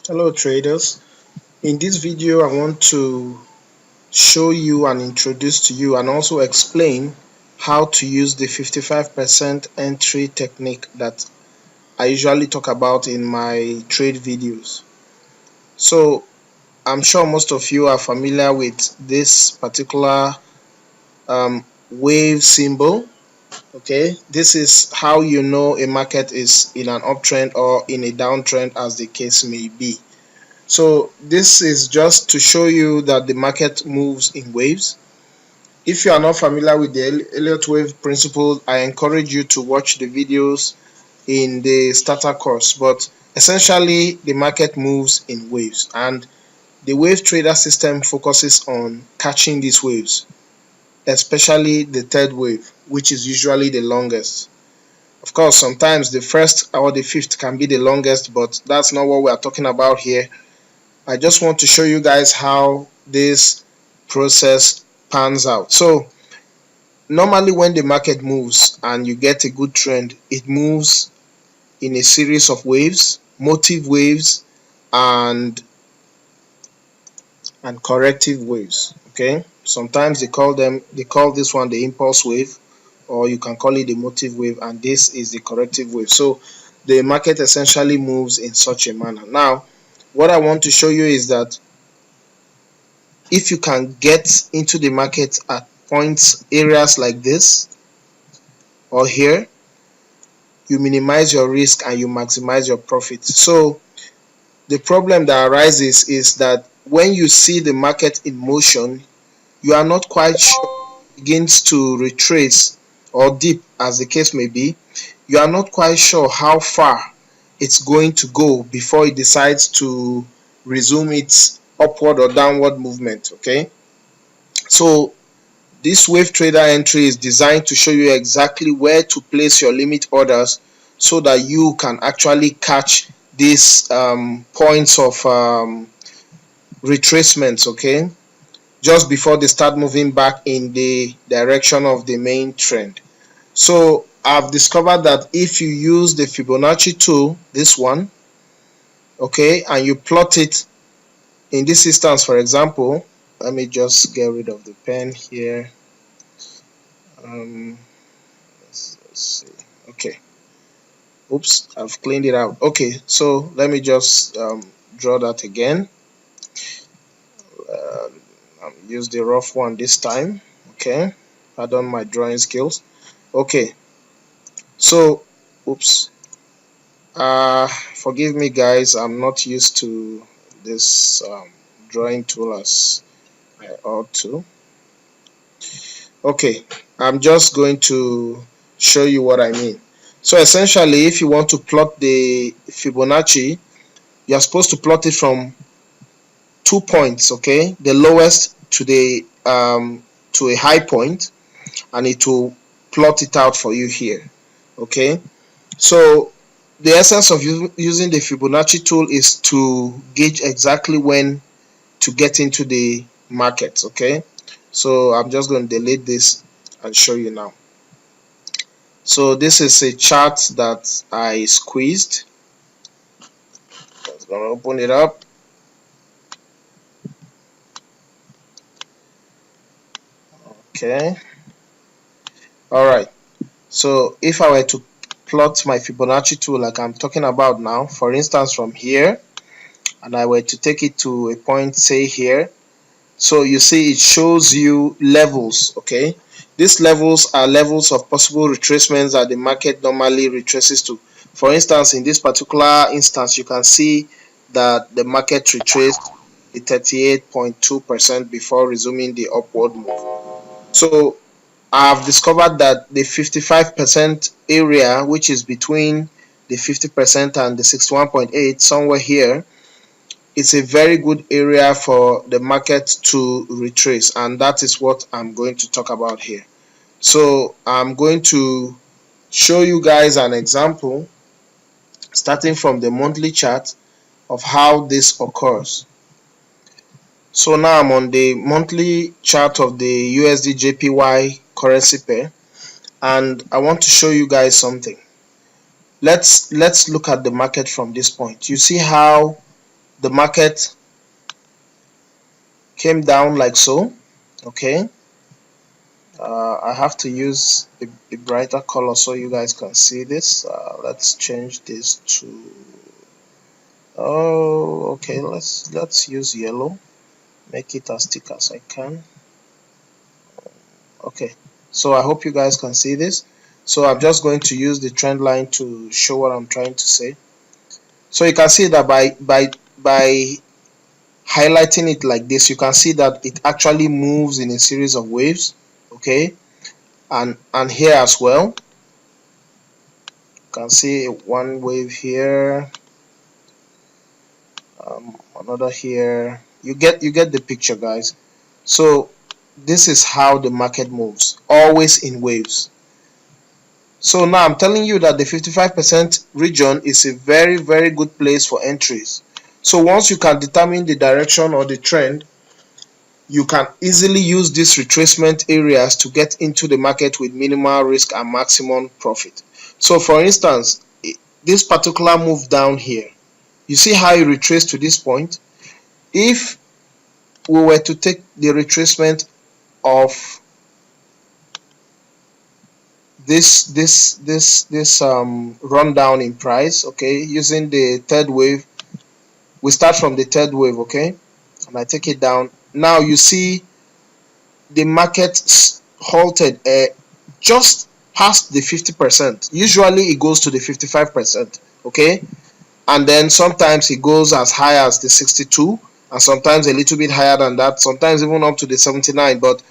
Hello traders. In this video I want to show you and introduce to you and also explain how to use the 55% entry technique that I usually talk about in my trade videos. So I'm sure most of you are familiar with this particular wave symbol. Okay, this is how you know a market is in an uptrend or in a downtrend, as the case may be. So this is just to show you that the market moves in waves. If you are not familiar with the Elliott wave principle, I encourage you to watch the videos in the starter course. But essentially, the market moves in waves, and the wave trader system focuses on catching these waves, especially the third wave, which is usually the longest. Of course, sometimes the first or the fifth can be the longest, but that's not what we are talking about here. I just want to show you guys how this process pans out. So normally when the market moves and you get a good trend, it moves in a series of waves, motive waves and corrective waves. Okay, sometimes they call this one the impulse wave, or you can call it the motive wave, and this is the corrective wave. So the market essentially moves in such a manner. Now what I want to show you is that if you can get into the market at points areas like this or here, you minimize your risk and you maximize your profit. So the problem that arises is that when you see the market in motion, you are not quite sure it begins to retrace or dip, as the case may be. You are not quite sure how far it's going to go before it decides to resume its upward or downward movement. Okay, so this wave trader entry is designed to show you exactly where to place your limit orders so that you can actually catch these points of retracements, okay, just before they start moving back in the direction of the main trend. So I've discovered that if you use the Fibonacci tool, this one, okay, and you plot it in this instance, for example, let me just get rid of the pen here. Let's see. Okay. Oops, I've cleaned it out. Okay, so let me just draw that again. Use the rough one this time. Okay, pardon my drawing skills. Okay, so oops. Forgive me, guys. I'm not used to this drawing tool as I ought to. Okay, I'm just going to show you what I mean. So essentially, if you want to plot the Fibonacci, you're supposed to plot it from 2 points, okay, the lowest to the to a high point, and it will plot it out for you here. Okay, so the essence of using the Fibonacci tool is to gauge exactly when to get into the market. Okay, so I'm just going to delete this and show you now. So this is a chart that I squeezed. I'm going to open it up. Okay, all right. So if I were to plot my Fibonacci tool like I'm talking about now, for instance from here, and I were to take it to a point, say here, so you see it shows you levels. Okay, these levels are levels of possible retracements that the market normally retraces to. For instance, in this particular instance, you can see that the market retraced 38.2% before resuming the upward move. So I've discovered that the 55% area, which is between the 50% and the 61.8, somewhere here, it's a very good area for the market to retrace, and that is what I'm going to talk about here. So I'm going to show you guys an example starting from the monthly chart of how this occurs. So now I'm on the monthly chart of the USD JPY currency pair, and I want to show you guys something. Let's look at the market from this point. You see how the market came down like so. Okay, I have to use a brighter color so you guys can see this. Let's change this to, oh, okay, let's use yellow, make it as thick as I can. Okay, so I hope you guys can see this. So I'm just going to use the trend line to show what I'm trying to say. So you can see that by highlighting it like this, you can see that it actually moves in a series of waves. Okay, and here as well, you can see one wave here, another here. You get the picture, guys. So this is how the market moves, always in waves. So now I'm telling you that the 55% region is a very, very good place for entries. So once you can determine the direction or the trend, you can easily use these retracement areas to get into the market with minimal risk and maximum profit. So for instance, this particular move down here, you see how it retraced to this point? If we were to take the retracement of this rundown in price, okay, using the third wave, we start from the third wave, okay, and I take it down. Now you see the market halted just past the 50%. Usually it goes to the 55%, okay, and then sometimes it goes as high as the 62, and sometimes a little bit higher than that, sometimes even up to the 79. But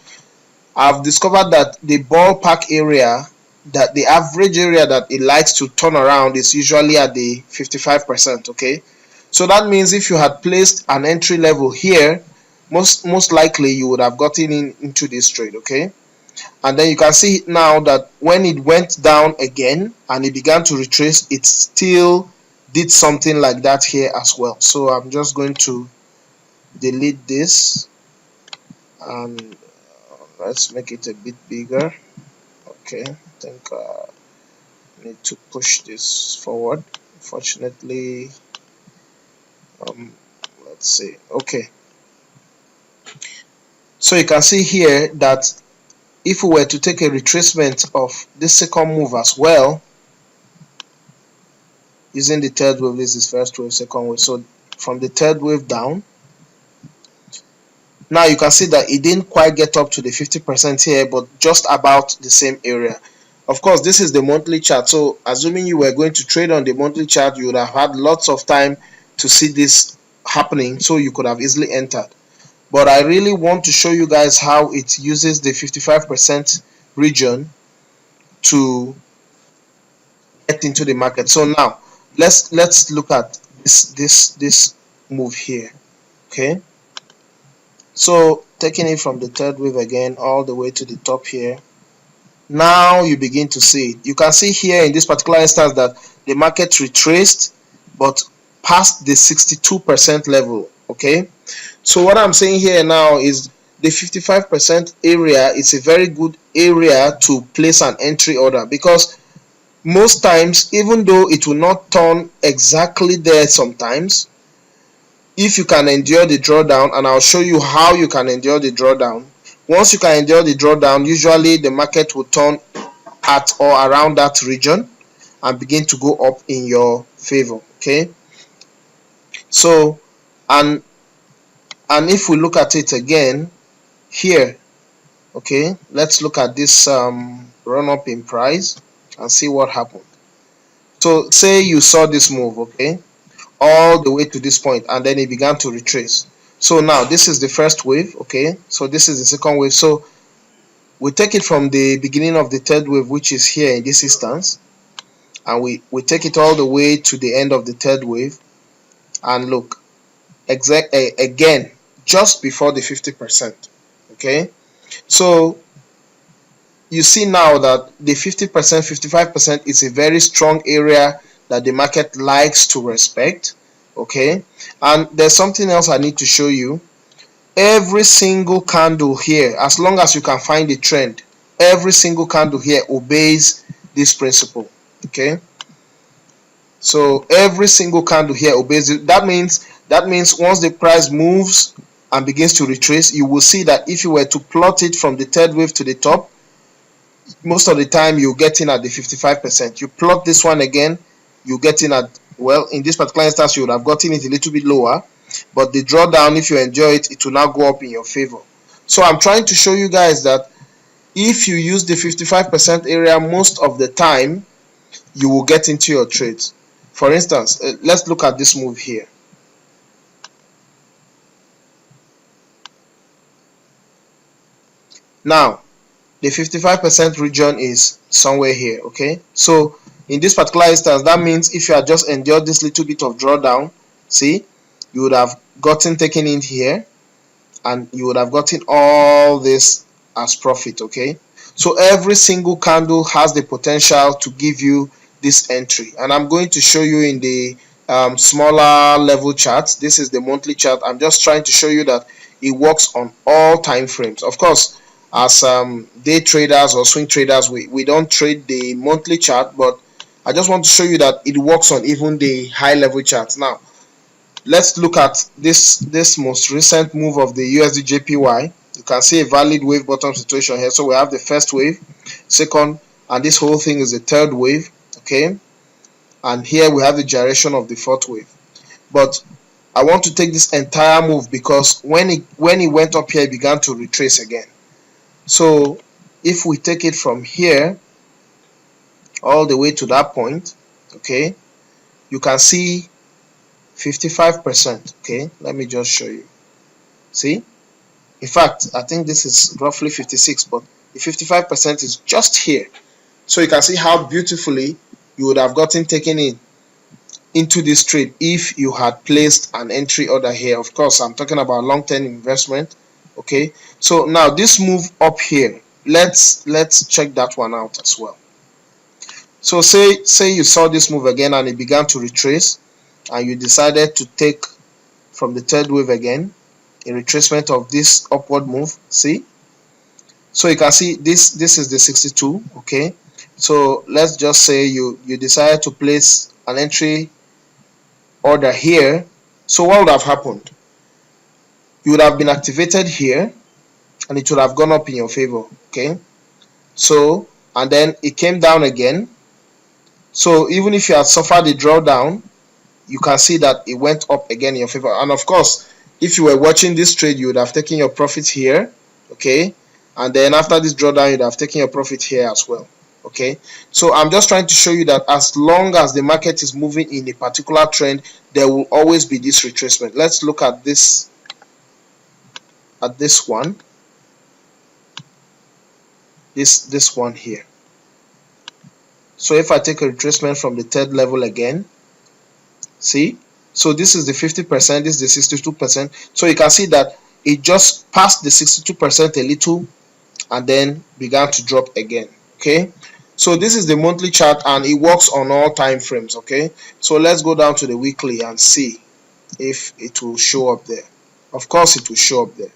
I've discovered that the ballpark area, that the average area that it likes to turn around, is usually at the 55%. Okay, so that means if you had placed an entry level here, most likely you would have gotten into this trade. Okay, and then you can see now that when it went down again and it began to retrace, it still did something like that here as well. So I'm just going to delete this and let's make it a bit bigger. Okay, I think I need to push this forward. Unfortunately, let's see. Okay, so you can see here that if we were to take a retracement of this second move as well, using the third wave, this is first wave, second wave, so from the third wave down, now you can see that it didn't quite get up to the 50% here, but just about the same area. Of course, this is the monthly chart, so assuming you were going to trade on the monthly chart, you would have had lots of time to see this happening, so you could have easily entered. But I really want to show you guys how it uses the 55% region to get into the market. So now let's look at this move here. Okay, so taking it from the third wave again all the way to the top here, now you begin to see it. You can see here in this particular instance that the market retraced but past the 62% level. Okay, so what I'm saying here now is the 55% area is a very good area to place an entry order, because most times, even though it will not turn exactly there sometimes, if you can endure the drawdown, and I'll show you how you can endure the drawdown. Once you can endure the drawdown, usually the market will turn at or around that region and begin to go up in your favor. Okay, so and if we look at it again here, okay, let's look at this run up in price and see what happened. So say you saw this move, okay, all the way to this point, and then it began to retrace. So now this is the first wave, okay, so this is the second wave. So we take it from the beginning of the third wave, which is here in this instance, and we take it all the way to the end of the third wave, and look, again just before the 50%. Okay, so you see now that the 50%, 55% is a very strong area that the market likes to respect. Okay, and there's something else I need to show you. Every single candle here, as long as you can find the trend, every single candle here obeys this principle. Okay, So every single candle here obeys it. That means once the price moves and begins to retrace, you will see that if you were to plot it from the third wave to the top, most of the time you get in at the 55%. You plot this one again, you get in at, well, in this particular instance you would have gotten it a little bit lower, but the drawdown, if you enjoy it, it will now go up in your favor. So I'm trying to show you guys that if you use the 55% area most of the time, you will get into your trades. For instance, let's look at this move here. Now, the 55% region is somewhere here, okay? So in this particular instance, that means if you had just endured this little bit of drawdown, see, you would have gotten taken in here, and you would have gotten all this as profit, okay? So every single candle has the potential to give you this entry, and I'm going to show you in the smaller level charts. This is the monthly chart. I'm just trying to show you that it works on all time frames. Of course, as day traders or swing traders, we don't trade the monthly chart, but I just want to show you that it works on even the high level charts. Now let's look at this most recent move of the USD JPY. You can see a valid wave bottom situation here. So we have the first wave, second, and this whole thing is the third wave, okay? And here we have the gyration of the fourth wave. But I want to take this entire move because when it went up here, it began to retrace again. So if we take it from here all the way to that point, okay, you can see 55%. Okay, let me just show you. See, in fact, I think this is roughly 56, but the 55% is just here. So you can see how beautifully you would have gotten taken into this trade if you had placed an entry order here. Of course, I'm talking about long-term investment. Okay, so now this move up here, let's check that one out as well. So say you saw this move again and it began to retrace, and you decided to take from the third wave again a retracement of this upward move. See, so you can see this is the 62. Okay, so let's just say you decided to place an entry order here. So what would have happened? You would have been activated here and it would have gone up in your favor. Okay, so and then it came down again. So even if you had suffered a drawdown, you can see that it went up again in your favor. And of course, if you were watching this trade, you would have taken your profit here, okay, and then after this drawdown, you'd have taken your profit here as well. Okay, so I'm just trying to show you that as long as the market is moving in a particular trend, there will always be this retracement. Let's look at this one, this one here. So if I take a retracement from the third level again, see, so this is the 50%, this is the 62%. So you can see that it just passed the 62% a little and then began to drop again. Okay, so this is the monthly chart and it works on all time frames. Okay, so let's go down to the weekly and see if it will show up there. Of course it will show up there.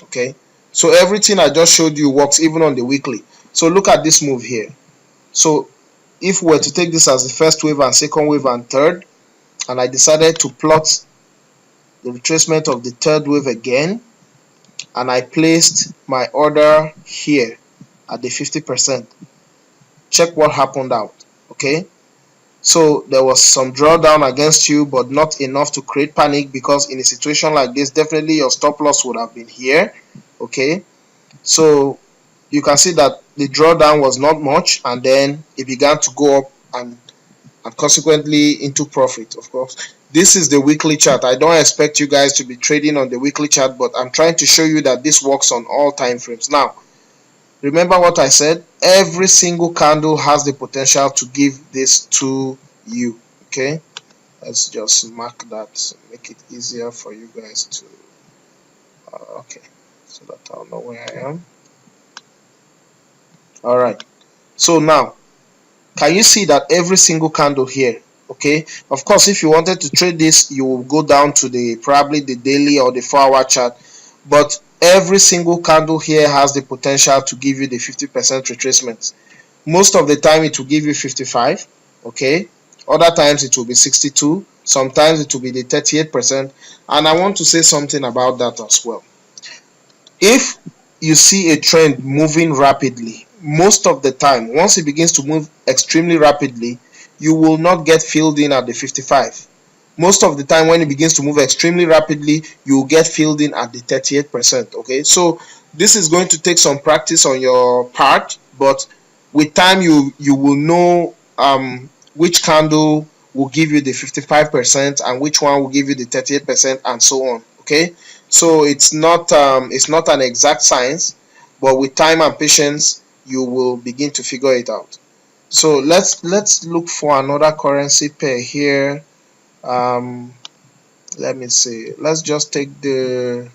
Okay, so everything I just showed you works even on the weekly. So look at this move here. So if we were to take this as the first wave and second wave and third, and I decided to plot the retracement of the third wave again, and I placed my order here at the 50%, check what happened out. Okay, so there was some drawdown against you, but not enough to create panic, because in a situation like this, definitely your stop loss would have been here. Okay, so you can see that the drawdown was not much, and then it began to go up and consequently into profit. Of course, this is the weekly chart. I don't expect you guys to be trading on the weekly chart, but I'm trying to show you that this works on all time frames. Now remember what I said, every single candle has the potential to give this to you. Okay, let's just mark that, make it easier for you guys to okay, so that I'll know where I am. All right, so now can you see that every single candle here? Okay, of course, if you wanted to trade this, you will go down to the probably the daily or the 4-hour chart, but every single candle here has the potential to give you the 50% retracement. Most of the time it will give you 55, okay, other times it will be 62, sometimes it will be the 38%. And I want to say something about that as well. If you see a trend moving rapidly, most of the time, once it begins to move extremely rapidly, you will not get filled in at the 55. Most of the time, when it begins to move extremely rapidly, you will get filled in at the 38%. Okay, so this is going to take some practice on your part, but with time, you will know which candle will give you the 55% and which one will give you the 38%, and so on. Okay, so it's not an exact science, but with time and patience, you will begin to figure it out. So let's look for another currency pair here. Let me see. Let's just take the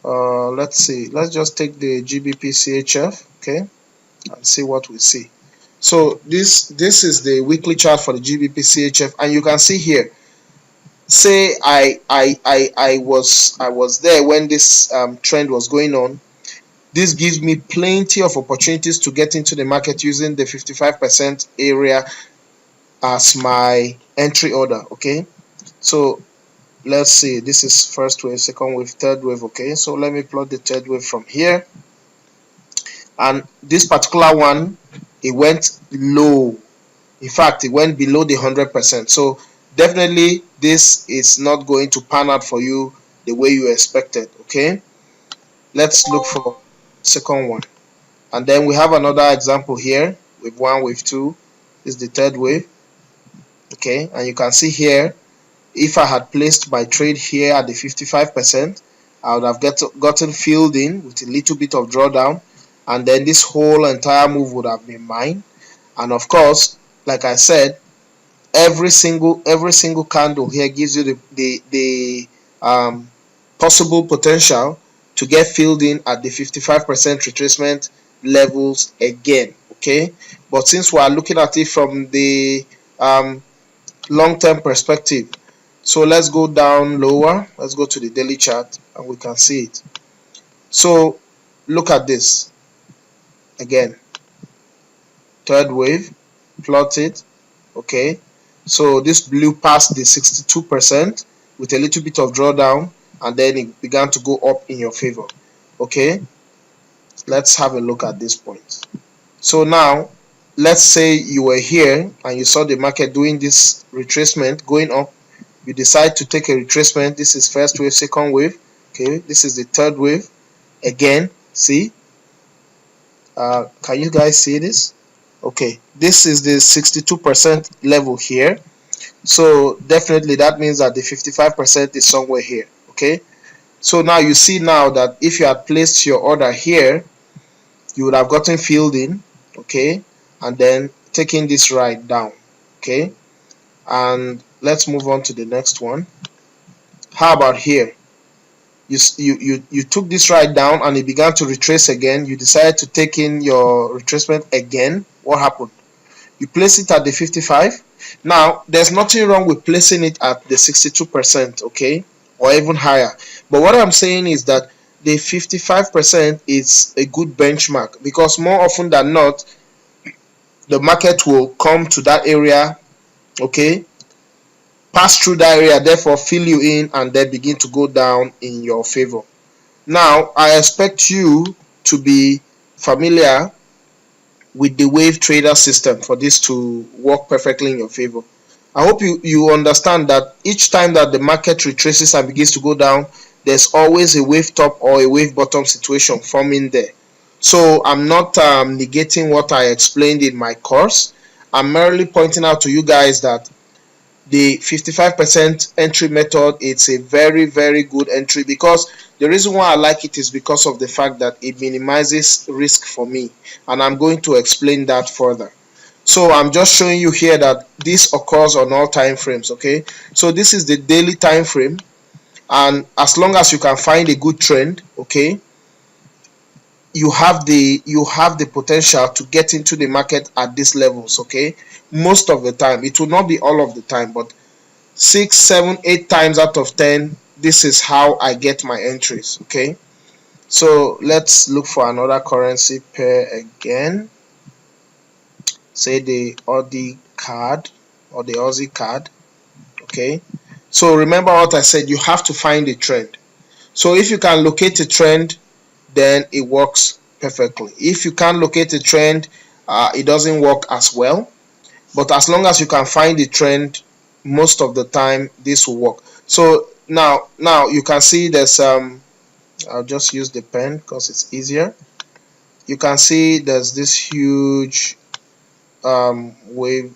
let's just take the GBP CHF, okay, and see what we see. So this is the weekly chart for the GBP CHF, and you can see here. Say I was there when this trend was going on. This gives me plenty of opportunities to get into the market using the 55% area as my entry order. Okay, so let's see, this is first wave, second wave, third wave. Okay, so let me plot the third wave from here, and this particular one, it went low. In fact, it went below the 100%. So definitely this is not going to pan out for you the way you expected. Okay, let's look for second one, and then we have another example here with one, wave two. This is the third wave. Okay, and you can see here, if I had placed my trade here at the 55%, I would have gotten filled in with a little bit of drawdown, and then this whole entire move would have been mine. And of course, like I said, every single candle here gives you the possible potential to get filled in at the 55% retracement levels again. Okay, but since we are looking at it from the long-term perspective, so let's go down lower. Let's go to the daily chart and we can see it. So look at this again, third wave, plot it. Okay, so this blew past the 62% with a little bit of drawdown, and then it began to go up in your favor. Okay, let's have a look at this point. So now let's say you were here and you saw the market doing this retracement going up. You decide to take a retracement. This is first wave, second wave. Okay, this is the third wave. Again, see, can you guys see this? Okay, this is the 62% level here. So definitely that means that the 55% is somewhere here. Okay, so now you see now that if you had placed your order here, you would have gotten filled in. Okay, and then taking this right down. Okay, and let's move on to the next one. How about here? You took this right down and it began to retrace again. You decided to take in your retracement again. What happened? You place it at the 55. Now there's nothing wrong with placing it at the 62%, okay, or even higher. But what I'm saying is that the 55% is a good benchmark, because more often than not, the market will come to that area, okay, pass through that area, therefore fill you in, and then begin to go down in your favor. Now I expect you to be familiar with the wave trader system for this to work perfectly in your favor. I hope you understand that each time that the market retraces and begins to go down, there's always a wave top or a wave bottom situation forming there. So I'm not negating what I explained in my course. I'm merely pointing out to you guys that the 55% entry method, it's a very good entry, because the reason why I like it is because of the fact that it minimizes risk for me, and I'm going to explain that further. So I'm just showing you here that this occurs on all time frames. Okay, so this is the daily time frame, and as long as you can find a good trend, okay, you have the potential to get into the market at these levels. Okay, most of the time. It will not be all of the time, but 6, 7, 8 times out of 10, this is how I get my entries. Okay, so let's look for another currency pair again. Say the Audi card. or the Aussie card. Okay, so remember what I said, you have to find a trend. So if you can locate a trend, then it works perfectly. If you can't locate a trend, it doesn't work as well. But as long as you can find the trend, most of the time this will work. So now you can see there's I'll just use the pen because it's easier. You can see there's this huge wave.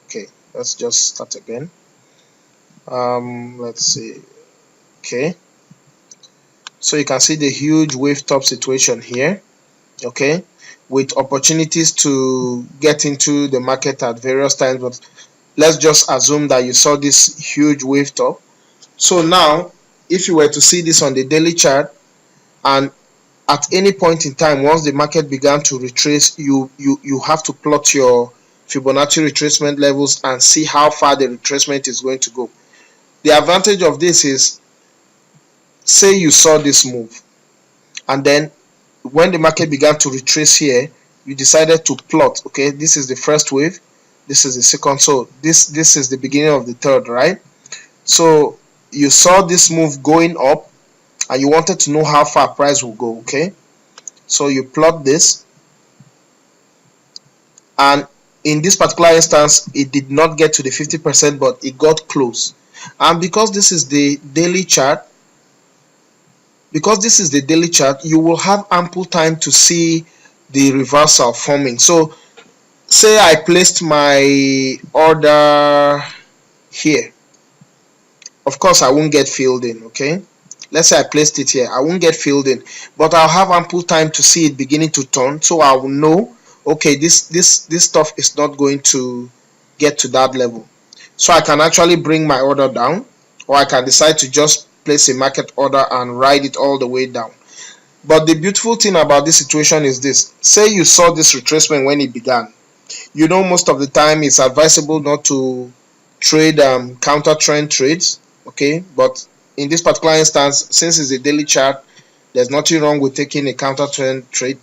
Okay, let's just start again. Let's see. Okay, so you can see the huge wave top situation here. Okay, with opportunities to get into the market at various times, but let's just assume that you saw this huge wave top. So now if you were to see this on the daily chart, and at any point in time, once the market began to retrace, you have to plot your Fibonacci retracement levels and see how far the retracement is going to go. The advantage of this is, say you saw this move, and then when the market began to retrace here, you decided to plot. Okay, this is the first wave, this is the second, so this is the beginning of the third, right? So you saw this move going up and you wanted to know how far price will go. Okay, so you plot this, and in this particular instance it did not get to the 50%, but it got close. And because this is the daily chart, you will have ample time to see the reversal forming. So say I placed my order here, of course I won't get filled in. Okay, let's say I placed it here, I won't get filled in, but I'll have ample time to see it beginning to turn, so I will know, okay, this stuff is not going to get to that level. So I can actually bring my order down, or I can decide to just place a market order and ride it all the way down. But the beautiful thing about this situation is this: say you saw this retracement when it began, you know, most of the time it's advisable not to trade counter trend trades. Okay, but in this particular instance, since it's a daily chart, there's nothing wrong with taking a counter trend trade,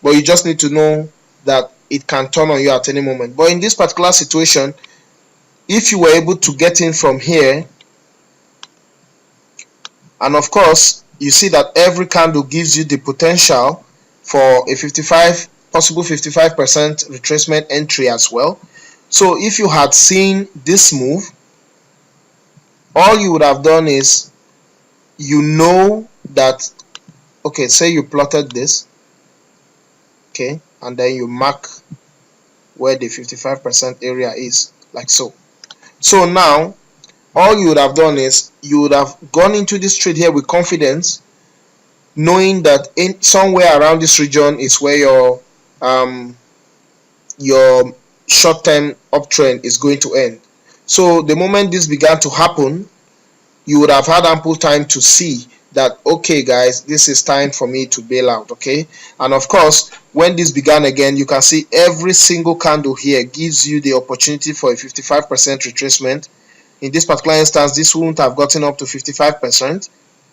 but you just need to know that it can turn on you at any moment. But in this particular situation, if you were able to get in from here, and of course you see that every candle gives you the potential for a possible 55% retracement entry as well. So if you had seen this move, all you would have done is, you know that, okay, say you plotted this, okay, and then you mark where the 55% area is, like so. So now all you would have done is, you would have gone into this trade here with confidence, knowing that in somewhere around this region is where your short-term uptrend is going to end. So the moment this began to happen, you would have had ample time to see that, okay guys, this is time for me to bail out. Okay, and of course when this began again, you can see every single candle here gives you the opportunity for a 55% retracement. In this particular instance, this wouldn't have gotten up to 55%.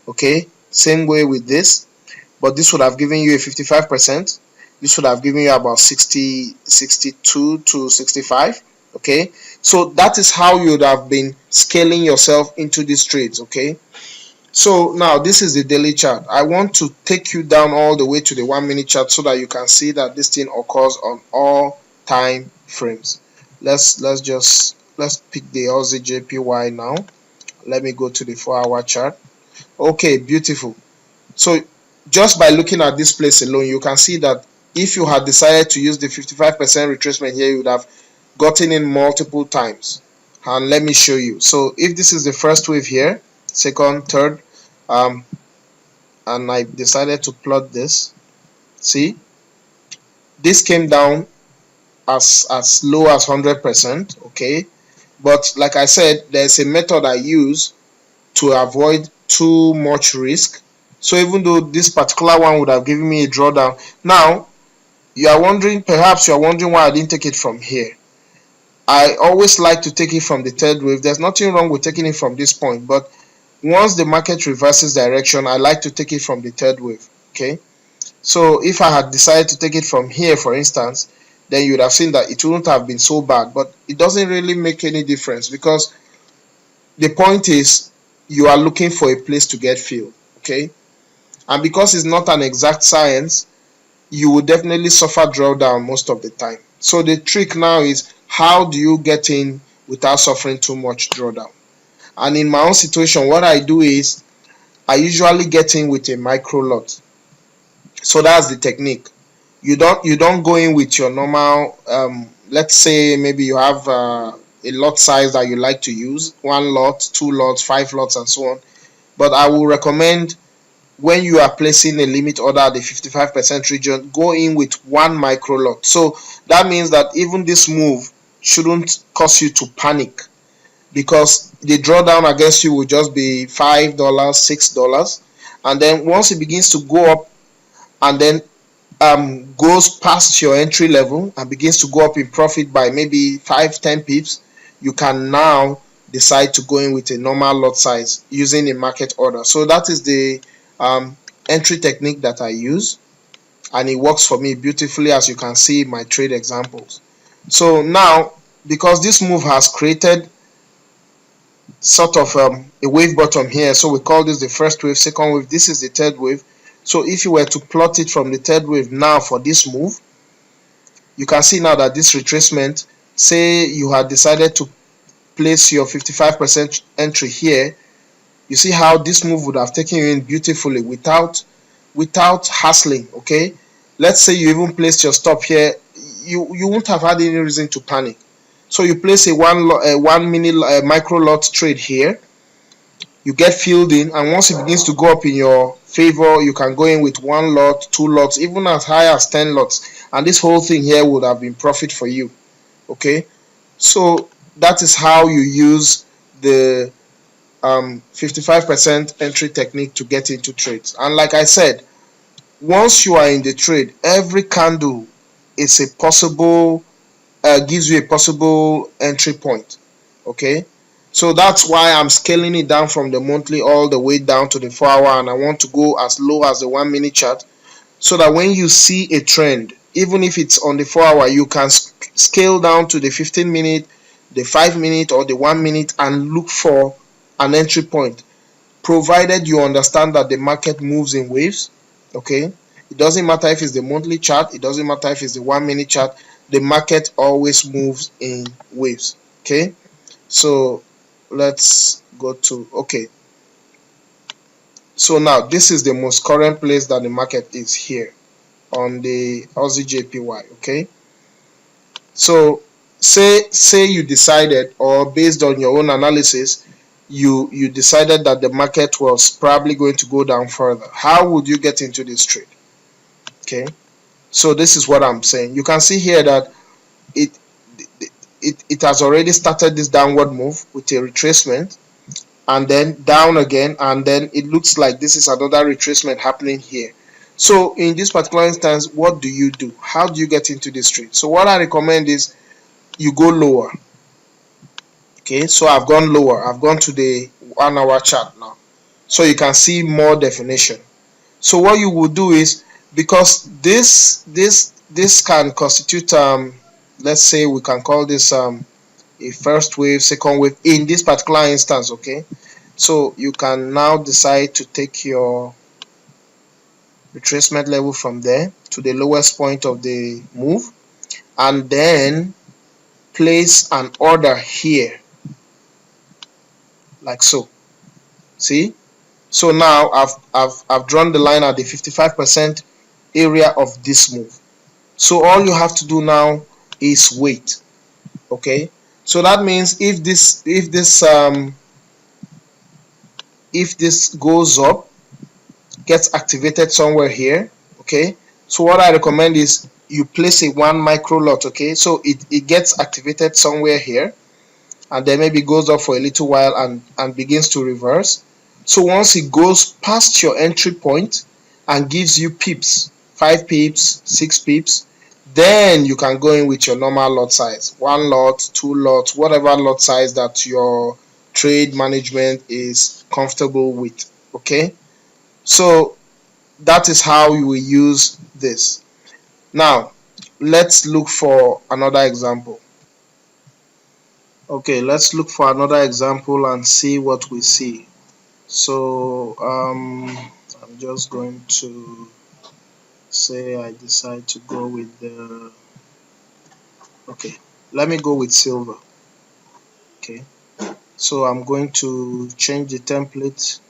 Okay, same way with this, but this would have given you a 55%. This would have given you about 62 to 65. Okay, so that is how you would have been scaling yourself into these trades. Okay, so now this is the daily chart. I want to take you down all the way to the 1 minute chart so that you can see that this thing occurs on all time frames. Let's pick the Aussie JPY now. Let me go to the 4-hour chart. Okay, beautiful. So just by looking at this place alone, you can see that if you had decided to use the 55% retracement here, you would have gotten in multiple times. And let me show you. So if this is the first wave here, second, third, and I decided to plot this, see, this came down as low as 100%. Okay, but like I said, there's a method I use to avoid too much risk. So even though this particular one would have given me a drawdown, now perhaps you are wondering why I didn't take it from here. I always like to take it from the third wave. There's nothing wrong with taking it from this point, but once the market reverses direction, I like to take it from the third wave. Okay, so if I had decided to take it from here, for instance, then you would have seen that it wouldn't have been so bad. But it doesn't really make any difference, because the point is you are looking for a place to get filled, okay? And because it's not an exact science, you will definitely suffer drawdown most of the time. So the trick now is, how do you get in without suffering too much drawdown? And in my own situation, what I do is I usually get in with a micro lot. So that's the technique. You don't go in with your normal, let's say maybe you have a lot size that you like to use, 1 lot, 2 lots, 5 lots, and so on. But I will recommend, when you are placing a limit order at the 55% region, go in with 1 micro lot. So that means that even this move shouldn't cause you to panic, because the drawdown against you will just be $5, $6. And then once it begins to go up, and then goes past your entry level and begins to go up in profit by maybe 5-10 pips, you can now decide to go in with a normal lot size using a market order. So that is the entry technique that I use, and it works for me beautifully, as you can see in my trade examples. So now, because this move has created sort of a wave bottom here, so we call this the first wave, second wave, this is the third wave. So if you were to plot it from the third wave now for this move, you can see now that this retracement, say you had decided to place your 55% entry here, you see how this move would have taken you in beautifully without hassling, okay? Let's say you even placed your stop here, you won't have had any reason to panic. So you place a 1 minute micro lot trade here, you get filled in, and once it begins to go up in your favor, you can go in with 1 lot, 2 lots, even as high as 10 lots, and this whole thing here would have been profit for you, okay? So that is how you use the 55% entry technique to get into trades. And like I said, once you are in the trade, every candle is a possible gives you a possible entry point, okay? So that's why I'm scaling it down from the monthly all the way down to the 4-hour, and I want to go as low as the 1 minute chart, so that when you see a trend, even if it's on the 4-hour, you can scale down to the 15 minute, the 5 minute, or the 1 minute, and look for an entry point, provided you understand that the market moves in waves, okay? It doesn't matter if it's the monthly chart, it doesn't matter if it's the 1 minute chart, the market always moves in waves, okay? So let's go to, okay, so now this is the most current place that the market is, here on the Aussie JPY, okay? So say you decided, or based on your own analysis, you decided that the market was probably going to go down further. How would you get into this trade? Okay, so this is what I'm saying. You can see here that it has already started this downward move with a retracement, and then down again, and then it looks like this is another retracement happening here. So in this particular instance, what do you do? How do you get into this trade? So what I recommend is you go lower. Okay, so I've gone lower. I've gone to the 1-hour chart now, so you can see more definition. So what you will do is, because this can constitute let's say we can call this a first wave, second wave in this particular instance, okay? So you can now decide to take your retracement level from there to the lowest point of the move, and then place an order here, like so. See? So now I've drawn the line at the 55% area of this move. So all you have to do now is wait. Okay? So that means if this goes up, gets activated somewhere here, okay? So what I recommend is you place a 1 micro lot, okay? So it gets activated somewhere here, and then maybe goes up for a little while and begins to reverse. So once it goes past your entry point and gives you pips, 5 pips, 6 pips, then you can go in with your normal lot size, 1 lot, 2 lots, whatever lot size that your trade management is comfortable with, okay? So that is how you will use this. Now, let's look for another example. Okay, let's look for another example and see what we see. So I'm just going to say I decide to go with the, okay, let me go with silver. Okay, so I'm going to change the template,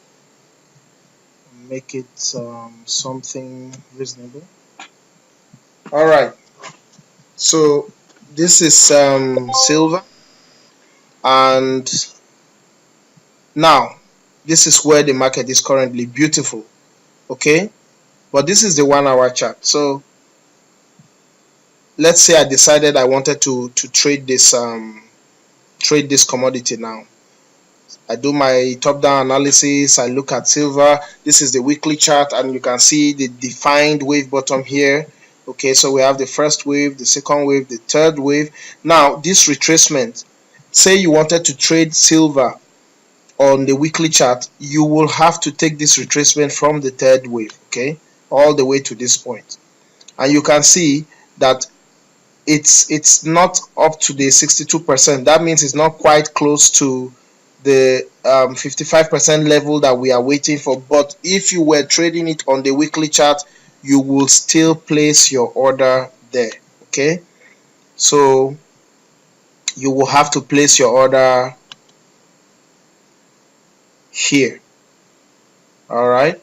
make it something reasonable. All right, so this is silver, and now this is where the market is currently. Beautiful. Okay, but this is the 1 hour chart. So let's say I decided I wanted to trade this commodity. Now I do my top-down analysis. I look at silver. This is the weekly chart, and you can see the defined wave bottom here. Okay, so we have the first wave, the second wave, the third wave. Now this retracement, say you wanted to trade silver on the weekly chart, you will have to take this retracement from the third wave, okay, all the way to this point. And you can see that it's not up to the 62%. That means it's not quite close to the 55% level that we are waiting for. But if you were trading it on the weekly chart, you will still place your order there. Okay, so you will have to place your order here. All right,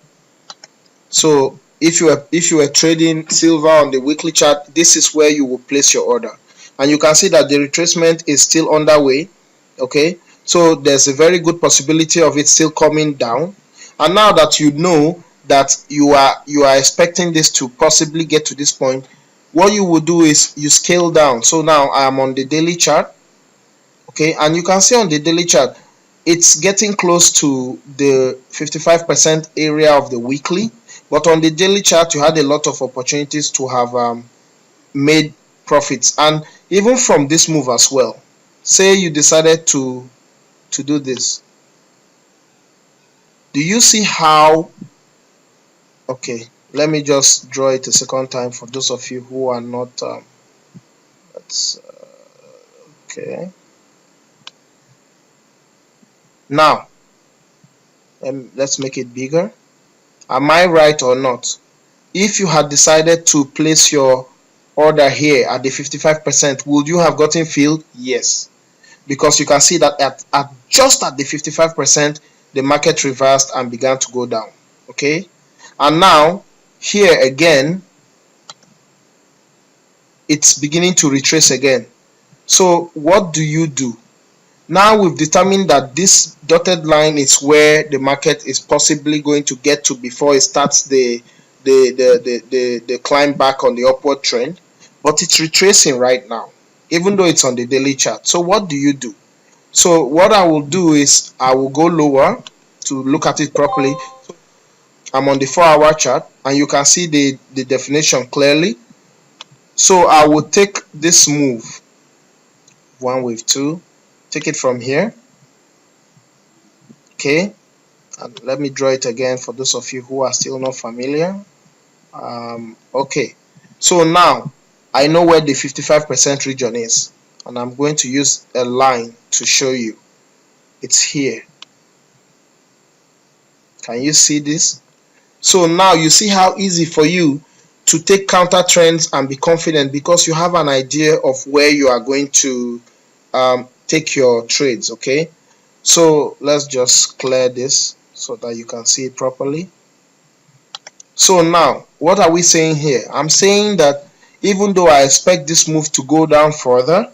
so if you were trading silver on the weekly chart, this is where you will place your order, and you can see that the retracement is still underway. Okay, so there's a very good possibility of it still coming down. And now that you know that you are expecting this to possibly get to this point, what you will do is you scale down. So now I am on the daily chart. Okay, and you can see on the daily chart it's getting close to the 55% area of the weekly, but on the daily chart you had a lot of opportunities to have made profits. And even from this move as well, say you decided to do this, do you see how, okay, let me just draw it a second time for those of you who are not that's okay. Now let's make it bigger. Am I right or not? If you had decided to place your order here at the 55%, would you have gotten filled? Yes, because you can see that at just at the 55%, the market reversed and began to go down. Okay, and now here again it's beginning to retrace again. So what do you do? Now we've determined that this dotted line is where the market is possibly going to get to before it starts the climb back on the upward trend, but it's retracing right now, even though it's on the daily chart. So what do you do? So what I will do is I will go lower to look at it properly. I'm on the 4-hour chart, and you can see the definition clearly. So I will take this move, 1 wave 2, take it from here. Okay, and let me draw it again for those of you who are still not familiar. Okay, so now I know where the 55% region is, and I'm going to use a line to show you. It's here. Can you see this? So now you see how easy for you to take counter trends and be confident, because you have an idea of where you are going to take your trades. Okay, so let's just clear this so that you can see it properly. So now what are we saying here? I'm saying that even though I expect this move to go down further,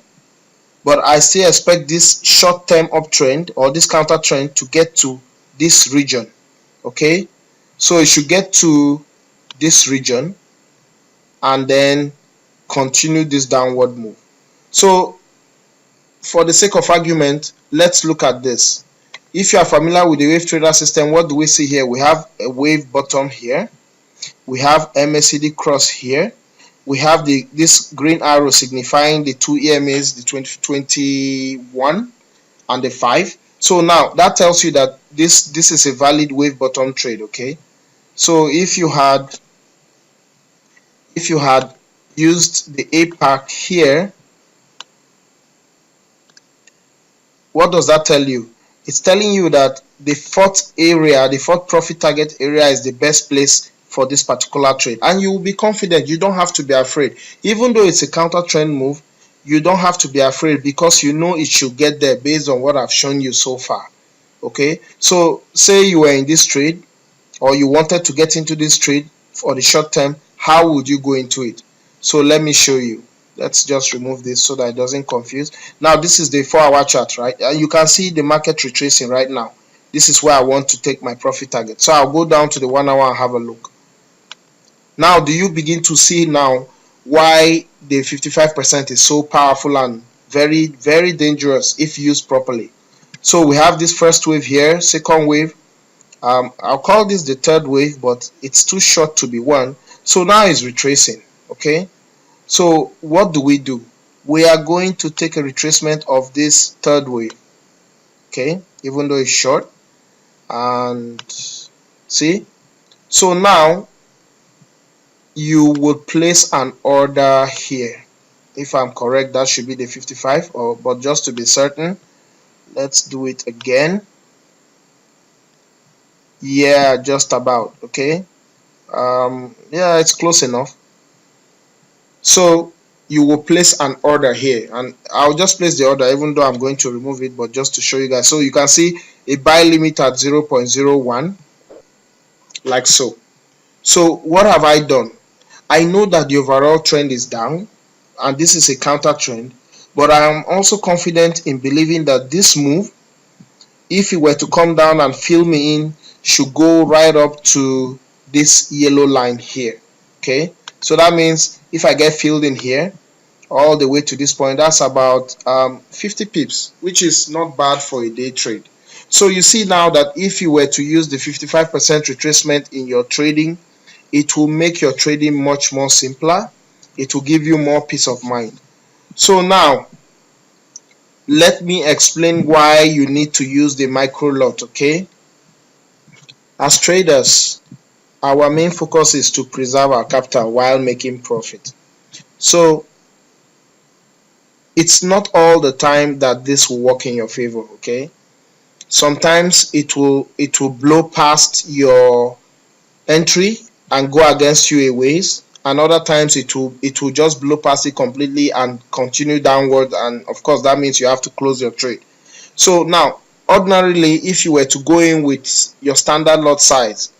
but I still expect this short-term uptrend or this counter trend to get to this region. Okay, so it should get to this region and then continue this downward move. So for the sake of argument, let's look at this. If you are familiar with the wave trader system, what do we see here? We have a wave bottom here, we have MACD cross here, we have this green arrow signifying the two EMAs, the 2021 and the 5. So now that tells you that this is a valid wave bottom trade. Okay, so if you had used the APAC here, what does that tell you? It's telling you that the fourth area, the fourth profit target area, is the best place for this particular trade, and you will be confident. You don't have to be afraid. Even though it's a counter trend move, you don't have to be afraid, because you know it should get there based on what I've shown you so far. Okay, so say you were in this trade, or you wanted to get into this trade for the short term. How would you go into it? So let me show you. Let's just remove this so that it doesn't confuse. Now this is the 4-hour chart, right? And you can see the market retracing right now. This is where I want to take my profit target. So I'll go down to the 1 hour and have a look. Now do you begin to see now why the 55% is so powerful and very, very dangerous if used properly? So we have this first wave here, second wave. I'll call this the third wave, but it's too short to be one. So now it's retracing. Okay, so what do? We are going to take a retracement of this third wave. Okay, even though it's short. And see, so now you would place an order here. If I'm correct, that should be the 55, but just to be certain, let's do it again. Yeah, just about. Okay, yeah, it's close enough. So you will place an order here, and I'll just place the order even though I'm going to remove it, but just to show you guys. So you can see a buy limit at 0.01, like so. So what have I done? I know that the overall trend is down, and this is a counter trend, but I am also confident in believing that this move, if it were to come down and fill me in, should go right up to this yellow line here. Okay, so that means if I get filled in here all the way to this point, that's about 50 pips, which is not bad for a day trade. So you see now that if you were to use the 55% retracement in your trading, it will make your trading much more simpler. It will give you more peace of mind. So now let me explain why you need to use the micro lot. Okay, as traders, our main focus is to preserve our capital while making profit. So it's not all the time that this will work in your favor. Okay, sometimes it will blow past your entry and go against you a ways, and other times it will just blow past it completely and continue downward, and of course that means you have to close your trade. So now ordinarily, if you were to go in with your standard lot size,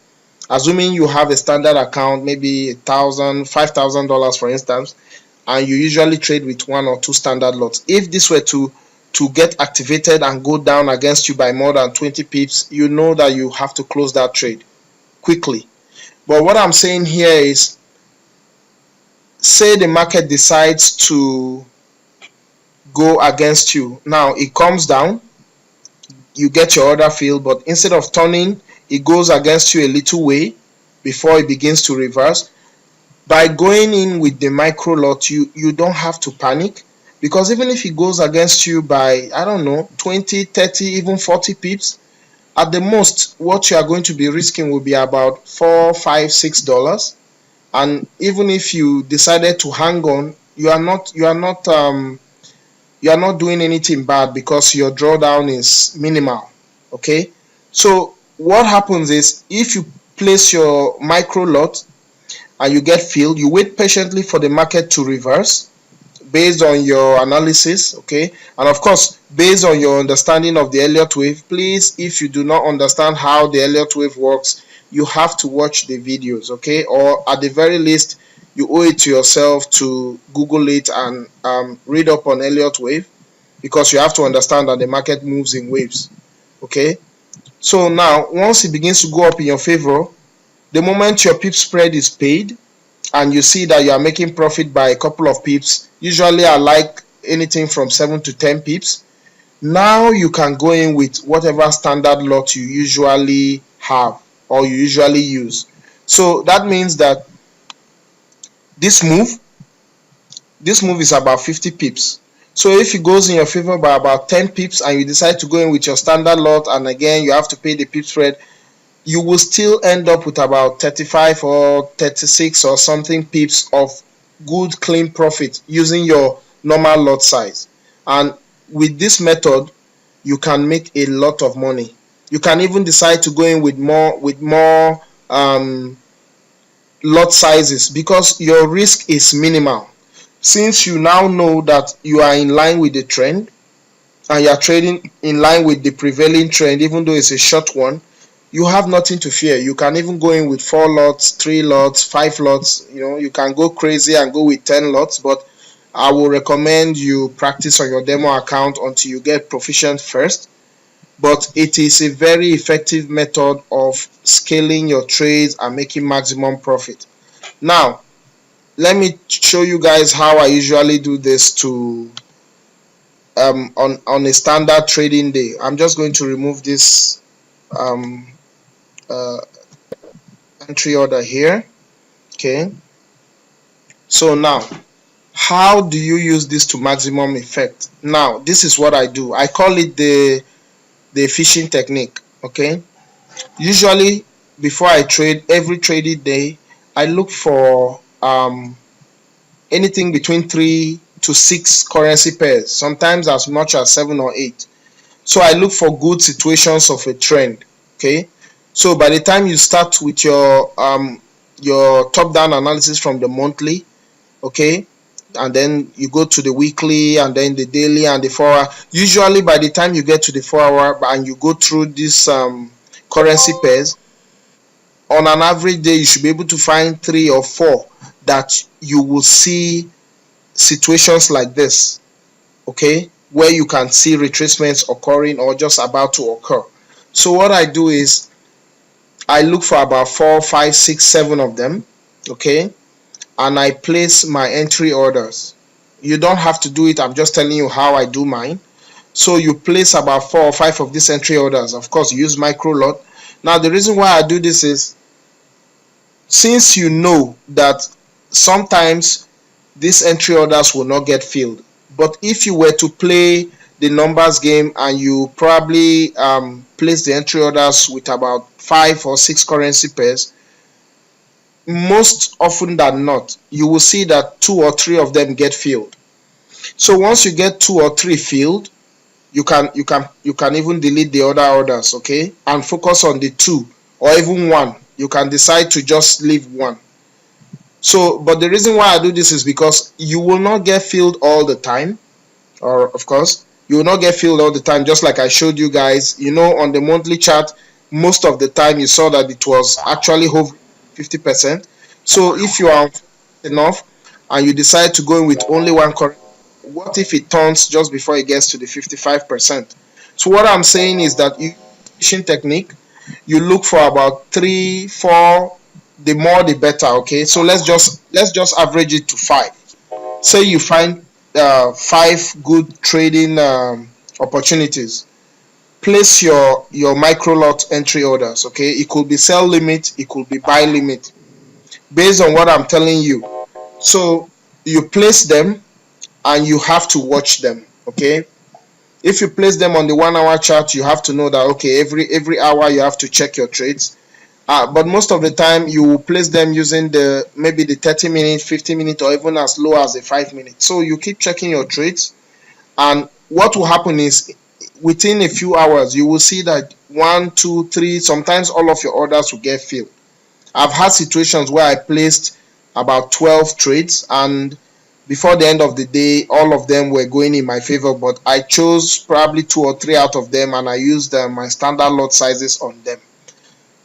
assuming you have a standard account, maybe $5,000 for instance, and you usually trade with 1 or 2 standard lots, if this were to get activated and go down against you by more than 20 pips, you know that you have to close that trade quickly. But what I'm saying here is, say the market decides to go against you. Now it comes down, you get your order filled, but instead of turning, it goes against you a little way before it begins to reverse. By going in with the micro lot, you don't have to panic, because even if it goes against you by, I don't know, 20, 30, even 40 pips, at the most what you are going to be risking will be about $4, $5, $6. And even if you decided to hang on, you are not doing anything bad, because your drawdown is minimal. Okay, so what happens is, if you place your micro lot and you get filled, you wait patiently for the market to reverse based on your analysis. Okay, and of course based on your understanding of the Elliott wave. Please, if you do not understand how the Elliott wave works, you have to watch the videos. Okay, or at the very least you owe it to yourself to Google it and read up on Elliott wave, because you have to understand that the market moves in waves. Okay, so now once it begins to go up in your favor, the moment your pip spread is paid and you see that you are making profit by a couple of pips, usually I like anything from 7 to 10 pips, now you can go in with whatever standard lot you usually have or you usually use. So that means that this move is about 50 pips. So if it goes in your favor by about 10 pips and you decide to go in with your standard lot, and again you have to pay the pip spread, you will still end up with about 35 or 36 or something pips of good clean profit using your normal lot size. And with this method, you can make a lot of money. You can even decide to go in with more lot sizes because your risk is minimal. Since you now know that you are in line with the trend and you are trading in line with the prevailing trend, even though it's a short one, you have nothing to fear. You can even go in with 4 lots, 3 lots, 5 lots. You can go crazy and go with 10 lots, but I will recommend you practice on your demo account until you get proficient first. But it is a very effective method of scaling your trades and making maximum profit. Now, let me show you guys how I usually do this on a standard trading day. I'm just going to remove this um, uh, entry order here. Okay, so now how do you use this to maximum effect? Now, this is what I do. I call it the fishing technique. Okay, usually before I trade, every trading day I look for anything between 3 to 6 currency pairs, sometimes as much as 7 or 8. So I look for good situations of a trend. Okay, so by the time you start with your top down analysis from the monthly, okay, and then you go to the weekly and then the daily and the 4 hour, usually by the time you get to the 4 hour and you go through these currency pairs, on an average day you should be able to find 3 or 4 that you will see situations like this, okay, where you can see retracements occurring or just about to occur. So what I do is I look for about 4, 5, 6, 7 of them, okay, and I place my entry orders. You don't have to do it, I'm just telling you how I do mine. So you place about 4 or 5 of these entry orders. Of course, you use micro lot. Now the reason why I do this is, since you know that sometimes these entry orders will not get filled, but if you were to play the numbers game and you probably place the entry orders with about 5 or 6 currency pairs, most often than not you will see that 2 or 3 of them get filled. So once you get 2 or 3 filled, you can even delete the other orders, okay, and focus on the 2 or even 1. You can decide to just leave 1. So, but the reason why I do this is because you will not get filled all the time, or of course you will not get filled all the time. Just like I showed you guys, on the monthly chart, most of the time you saw that it was actually hovering 50%. So if you are enough and you decide to go in with only one currency, what if it turns just before it gets to the 55%? So what I'm saying is that you fishing technique, you look for about 3, 4, the more the better, okay? So let's just average it to 5. Say you find 5 good trading opportunities. Place your micro lot entry orders, okay? It could be sell limit, it could be buy limit, based on what I'm telling you. So you place them and you have to watch them, okay? If you place them on the 1 hour chart, you have to know that, okay, every hour you have to check your trades. But most of the time you will place them using maybe the 30-minute, 50-minute, or even as low as the 5-minute. So you keep checking your trades, and what will happen is within a few hours you will see that 1, 2, 3, sometimes all of your orders will get filled. I've had situations where I placed about 12 trades, and before the end of the day all of them were going in my favor, but I chose probably 2 or 3 out of them and I used my standard lot sizes on them.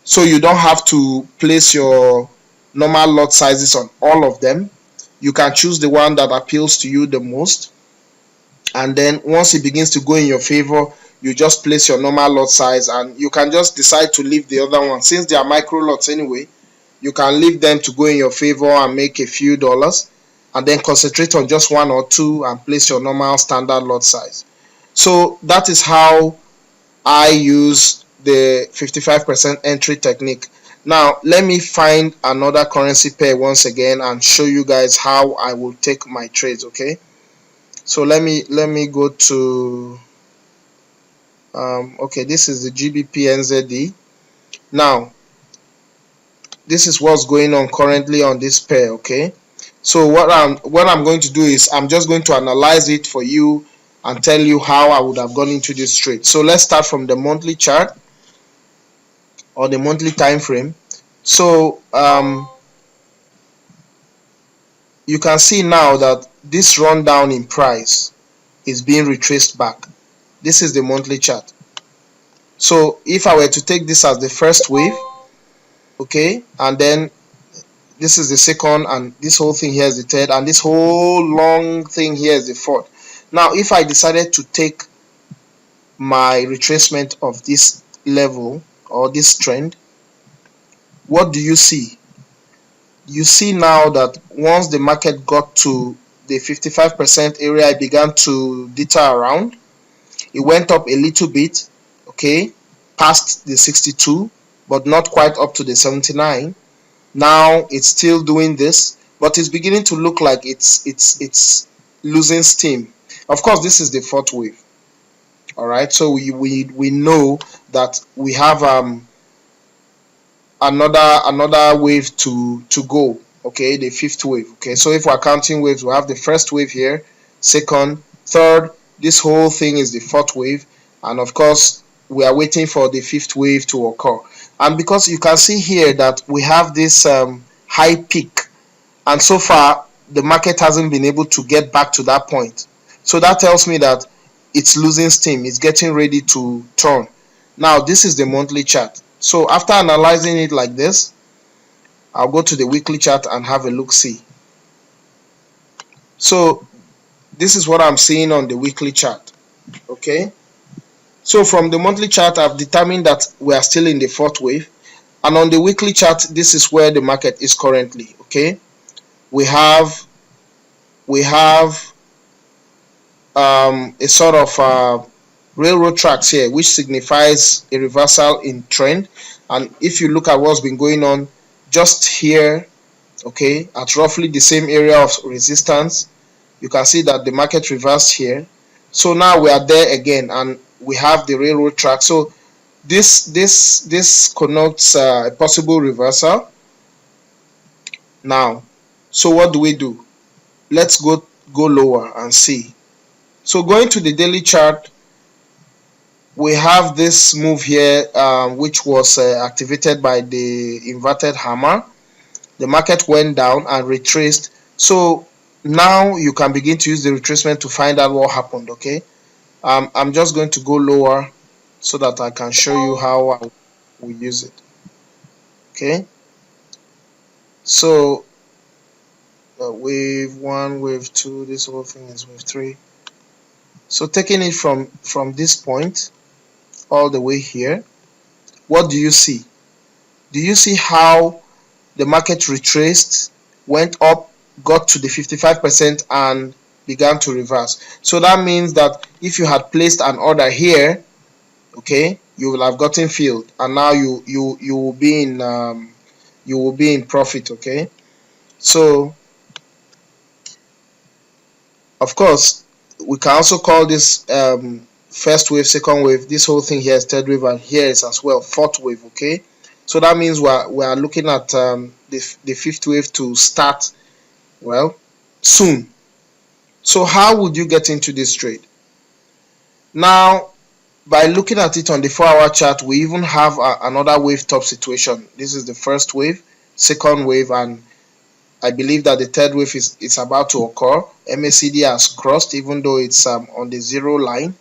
So you don't have to place your normal lot sizes on all of them. You can choose the one that appeals to you the most, and then once it begins to go in your favor, you just place your normal lot size, and you can just decide to leave the other one. Since they are micro lots anyway, you can leave them to go in your favor and make a few dollars, and then concentrate on just 1 or 2 and place your normal standard lot size. So that is how I use the 55% entry technique. Now let me find another currency pair once again and show you guys how I will take my trades, okay? So let me go to okay, this is the GBP NZD. Now this is what's going on currently on this pair, okay? So what I'm going to do is I'm just going to analyze it for you and tell you how I would have gone into this trade. So let's start from the monthly chart or the monthly time frame. So you can see now that this rundown in price is being retraced back. This is the monthly chart. So if I were to take this as the first wave, okay, and then this is the second, and this whole thing here is the third, and this whole long thing here is the fourth. Now if I decided to take my retracement of this level or this trend, what do you see? You see now that once the market got to the 55% area, it began to dither around. It went up a little bit, okay, past the 62, but not quite up to the 79. Now it's still doing this, but it's beginning to look like it's losing steam. Of course, this is the fourth wave. All right, so we know that we have another wave to go. Okay, the fifth wave. Okay, so if we're counting waves, we have the first wave here, second, third. This whole thing is the fourth wave, and of course we are waiting for the fifth wave to occur. And because you can see here that we have this high peak, and so far the market hasn't been able to get back to that point, so that tells me that it's losing steam, it's getting ready to turn. Now this is the monthly chart. So after analyzing it like this, I'll go to the weekly chart and have a look see. So this is what I'm seeing on the weekly chart. Okay, so from the monthly chart I've determined that we are still in the fourth wave, and on the weekly chart this is where the market is currently. Okay, we have a sort of railroad tracks here, which signifies a reversal in trend. And if you look at what's been going on just here, okay, at roughly the same area of resistance, you can see that the market reversed here. So now we are there again, and we have the railroad track. So this connotes a possible reversal. Now, so what do? Let's go lower and see. So going to the daily chart, we have this move here, which was activated by the inverted hammer. The market went down and retraced. So now you can begin to use the retracement to find out what happened. Okay, I'm just going to go lower so that I can show you how I will use it. Okay, so wave 1, wave 2, this whole thing is wave 3. So taking it from this point all the way here, what do you see? Do you see how the market retraced, went up, got to the 55% and began to reverse? So that means that if you had placed an order here, okay, you will have gotten filled, and now you will be in profit. Okay, so of course we can also call this first wave, second wave. This whole thing here is third wave, and here is as well fourth wave. Okay, so that means we are looking at the fifth wave to start, well, soon. So how would you get into this trade? Now, by looking at it on the 4-hour chart, we even have another wave top situation. This is the first wave, second wave, and I believe that the third wave is about to occur. MACD has crossed, even though it's on the zero line.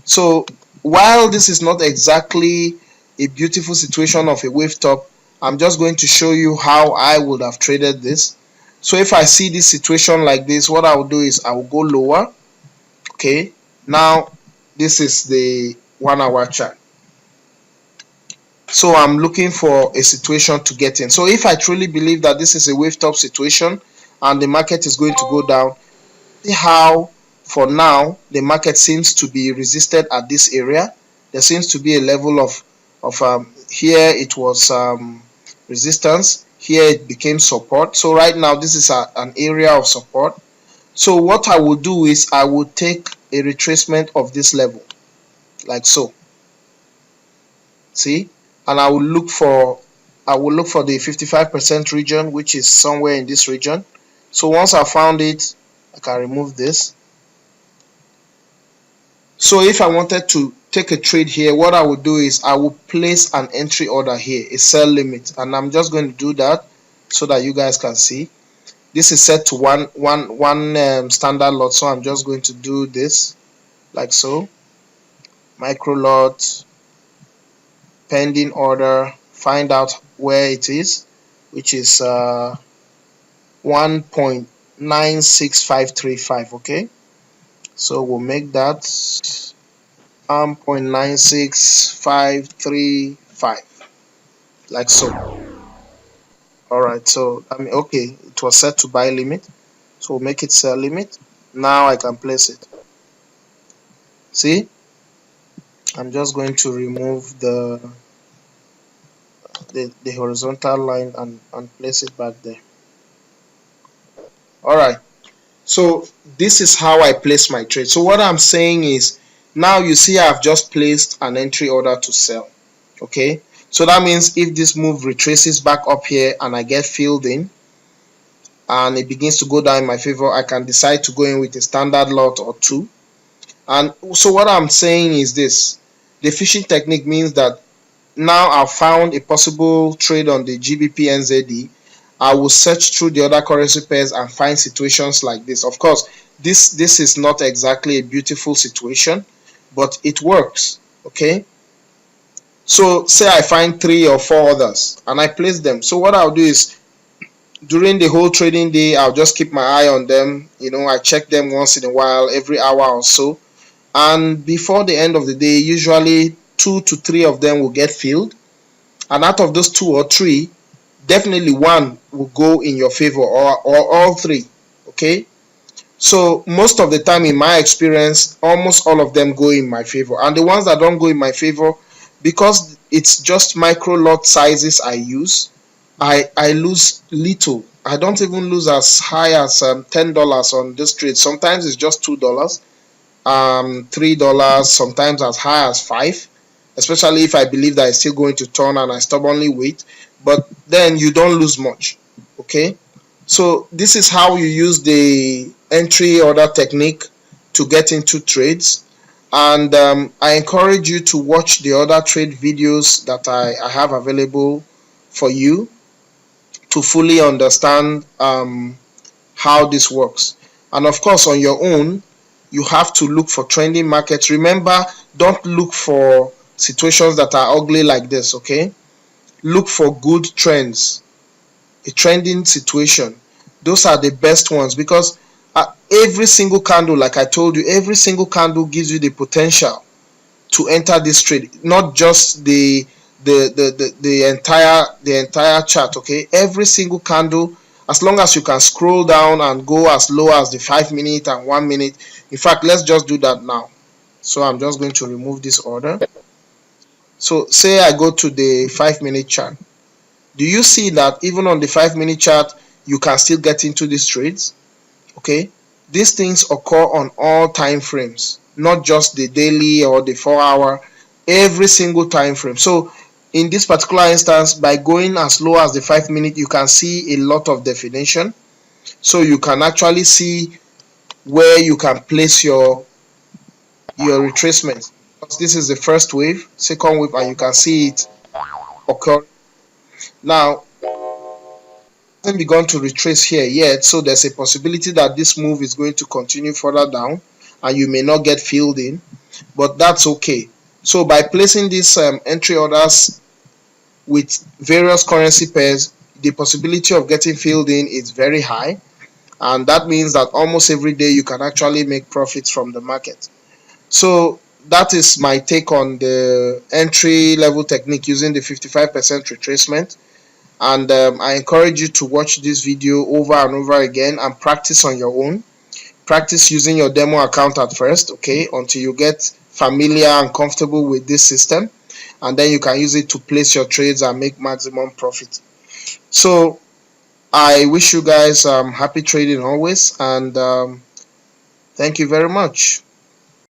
So while this is not exactly a beautiful situation of a wave top, I'm just going to show you how I would have traded this. So if I see this situation like this, what I will do is I will go lower. Okay, now this is the 1-hour chart. So I'm looking for a situation to get in. So if I truly believe that this is a wave top situation and the market is going to go down, see how for now the market seems to be resisted at this area. There seems to be a level of here it was resistance, here it became support. So right now this is an area of support. So what I will do is I will take a retracement of this level like so. See, and I will look for the 55% region, which is somewhere in this region. So once I found it, I can remove this. So if I wanted to take a trade here, what I would do is I will place an entry order here, a sell limit, and I'm just going to do that so that you guys can see. This is set to one standard lot, so I'm just going to do this like so. Micro lot, pending order, find out where it is, which is 1.96535. okay, so we'll make that 1.96535 like so. All right, so okay, it was set to buy limit, so we'll make it sell limit. Now I can place it. See, I'm just going to remove the horizontal line and place it back there. All right, so this is how I place my trade. So what I'm saying is, now you see I've just placed an entry order to sell. Okay, so that means if this move retraces back up here and I get filled in and it begins to go down in my favor, I can decide to go in with a standard lot or two. And so what I'm saying is this: the fishing technique means that now I've found a possible trade on the GBP NZD. I will search through the other currency pairs and find situations like this. Of course, this is not exactly a beautiful situation, but it works. Okay, so say I find 3 or 4 others and I place them. So what I'll do is, during the whole trading day, I'll just keep my eye on them. I check them once in a while, every hour or so, and before the end of the day, usually 2 to 3 of them will get filled, and out of those 2 or 3, definitely one will go in your favor, or all 3. Okay, so most of the time, in my experience, almost all of them go in my favor, and the ones that don't go in my favor, because it's just micro lot sizes I use, I lose little. I don't even lose as high as $10 on this trade. Sometimes it's just $2, $3, sometimes as high as 5, especially if I believe that it's still going to turn and I stubbornly wait. But then you don't lose much. Okay, so this is how you use the entry order technique to get into trades. And I encourage you to watch the other trade videos that I have available for you to fully understand how this works. And of course, on your own, you have to look for trending markets. Remember, don't look for situations that are ugly like this. Okay, look for good trends, a trending situation. Those are the best ones, because every single candle, like I told you, every single candle gives you the potential to enter this trade, not just the entire chart. Okay, every single candle, as long as you can scroll down and go as low as the 5-minute and 1-minute. In fact, let's just do that now. So I'm just going to remove this order. So say I go to the 5-minute chart. Do you see that even on the 5-minute chart, you can still get into these trades? Okay, these things occur on all time frames, not just the daily or the 4-hour, every single time frame. So in this particular instance, by going as low as the 5-minute, you can see a lot of definition. So you can actually see where you can place your retracement. This is the first wave, second wave, and you can see it occur. Now, it hasn't begun to retrace here yet, so there's a possibility that this move is going to continue further down and you may not get filled in, but that's okay. So by placing these entry orders with various currency pairs, the possibility of getting filled in is very high, and that means that almost every day you can actually make profits from the market. So that is my take on the entry level technique using the 55% retracement. And I encourage you to watch this video over and over again and practice on your own. Practice using your demo account at first, okay, until you get familiar and comfortable with this system, and then you can use it to place your trades and make maximum profit. So I wish you guys happy trading always, and thank you very much.